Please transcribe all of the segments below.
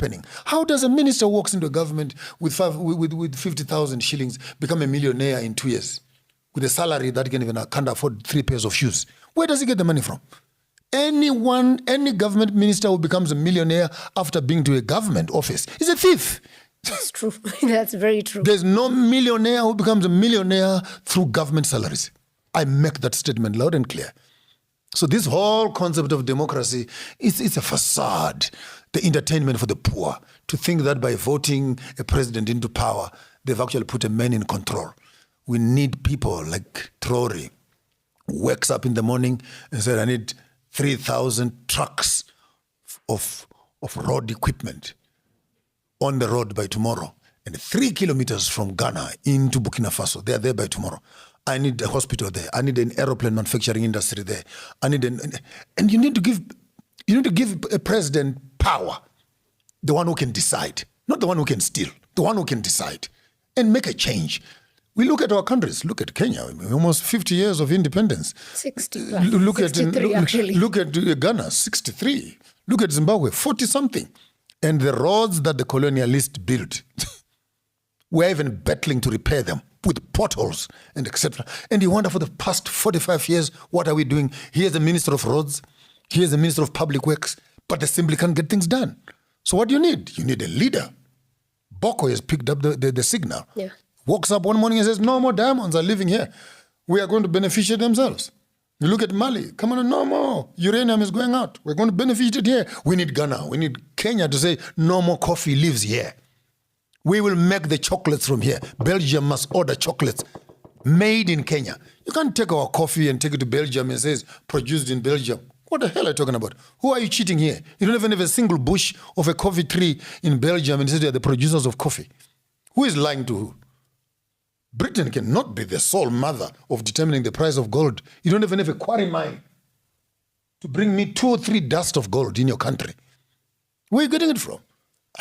happening. How does a minister who walks into a government with 50,000 shillings become a millionaire in 2 years with a salary that can't afford 3 pairs of shoes? Where does he get the money from? Any government minister who becomes a millionaire after being to a government office is a thief. That's true. That's very true. There's no millionaire who becomes a millionaire through government salaries. I make that statement loud and clear. So this whole concept of democracy it's a facade, the entertainment for the poor, to think that by voting a president into power, they've actually put a man in control. We need people like Traore, who wakes up in the morning and said, I need 3,000 trucks of road equipment on the road by tomorrow. And 3 kilometers from Ghana into Burkina Faso, they are there by tomorrow. I need a hospital there. I need an aeroplane manufacturing industry there. And you need to give a president power, the one who can decide, not the one who can steal, the one who can decide and make a change. We look at our countries. Look at Kenya, almost 50 years of independence. 60. Look 63, actually. Look at Ghana, 63. Look at Zimbabwe, 40-something. And the roads that the colonialists built, we're even battling to repair them with potholes and etc. And you wonder, for the past 45 years, what are we doing? Here's the Minister of Roads, here's the Minister of Public Works, but they simply can't get things done. So what do you need? You need a leader. Boko has picked up the signal. Yeah. Walks up one morning and says, no more diamonds are living here. We are going to beneficiate themselves. You look at Mali, come on, no more. Uranium is going out. We're going to benefit it here. We need Ghana. We need Kenya to say, no more coffee lives here. We will make the chocolates from here. Belgium must order chocolates made in Kenya. You can't take our coffee and take it to Belgium and say produced in Belgium. What the hell are you talking about? Who are you cheating here? You don't even have a single bush of a coffee tree in Belgium and say they are the producers of coffee. Who is lying to who? Britain cannot be the sole mother of determining the price of gold. You don't even have a quarry mine to bring me 2 or 3 dust of gold in your country. Where are you getting it from?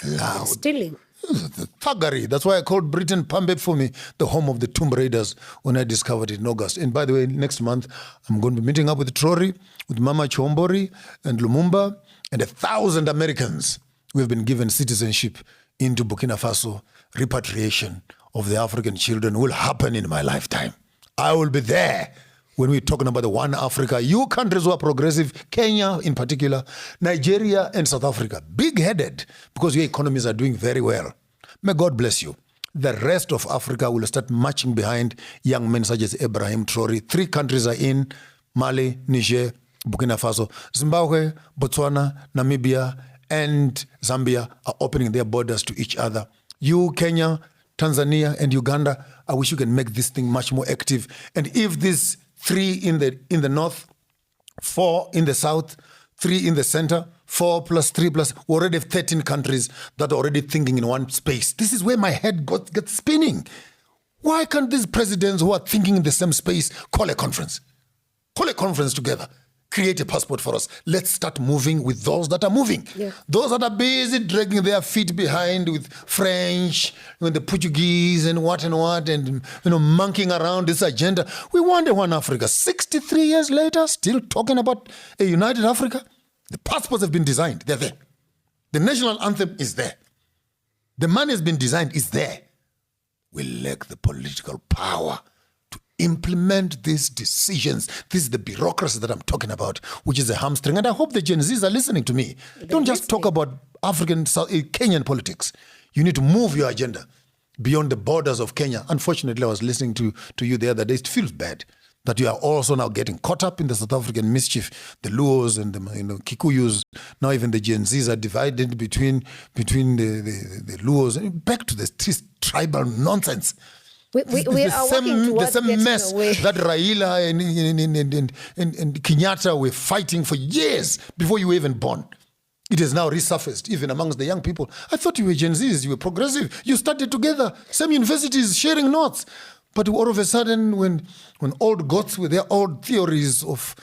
Allowed. Stealing. The thuggery. That's why I called Britain Pambe for me, the home of the Tomb Raiders, when I discovered it in August. And by the way, next month, I'm going to be meeting up with Traore, with Mama Chombori and Lumumba, and 1,000 Americans who have been given citizenship into Burkina Faso. Repatriation of the African children will happen in my lifetime. I will be there when we're talking about the one Africa. You countries who are progressive, Kenya in particular, Nigeria and South Africa, big-headed because your economies are doing very well. May God bless you. The rest of Africa will start marching behind young men such as Ibrahim Traore. 3 countries are in: Mali, Niger, Burkina Faso. Zimbabwe, Botswana, Namibia, and Zambia are opening their borders to each other. You, Kenya, Tanzania, and Uganda, I wish you can make this thing much more active. And if these 3 in the north, 4 in the south, 3 in the center, 4 plus 3 plus, we already have 13 countries that are already thinking in one space. This is where my head gets spinning. Why can't these presidents who are thinking in the same space call a conference? Call a conference together. Create a passport for us. Let's start moving with those that are moving. Yeah. Those that are busy dragging their feet behind with French, with the Portuguese and what, and monkeying around this agenda. We want a one Africa. 63 years later, still talking about a united Africa. The passports have been designed. They're there. The national anthem is there. The money has been designed. It's there. We lack the political power to implement these decisions. This is the bureaucracy that I'm talking about, which is a hamstring. And I hope the Gen Zs are listening to me. Don't just talk about African, Kenyan politics. You need to move your agenda beyond the borders of Kenya. Unfortunately, I was listening to you the other day. It feels bad that you are also now getting caught up in the South African mischief. The Luos and the Kikuyus, now even the Gen Zs are divided between the Luos. Back to the tribal nonsense. We are the same mess that Raila and Kenyatta were fighting for years before you were even born. It has now resurfaced, even amongst the young people. I thought you were Gen Zs, you were progressive. You studied together, same universities, sharing notes. But all of a sudden, when old gods with their old theories of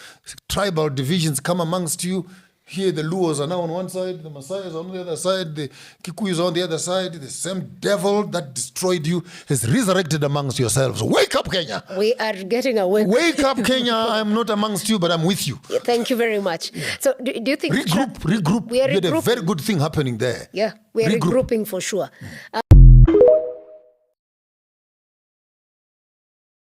tribal divisions come amongst you, Here the Luos are now on one side, the Maasais are on the other side, the Kikuyus are on the other side. The same devil that destroyed you has resurrected amongst yourselves. Wake up, Kenya. We are getting away. Wake up, Kenya. I'm not amongst you, but I'm with you. Thank you very much. So do you think... Regroup. We are You had a regrouping. very good thing happening there. Yeah, we are Regroup. regrouping for sure.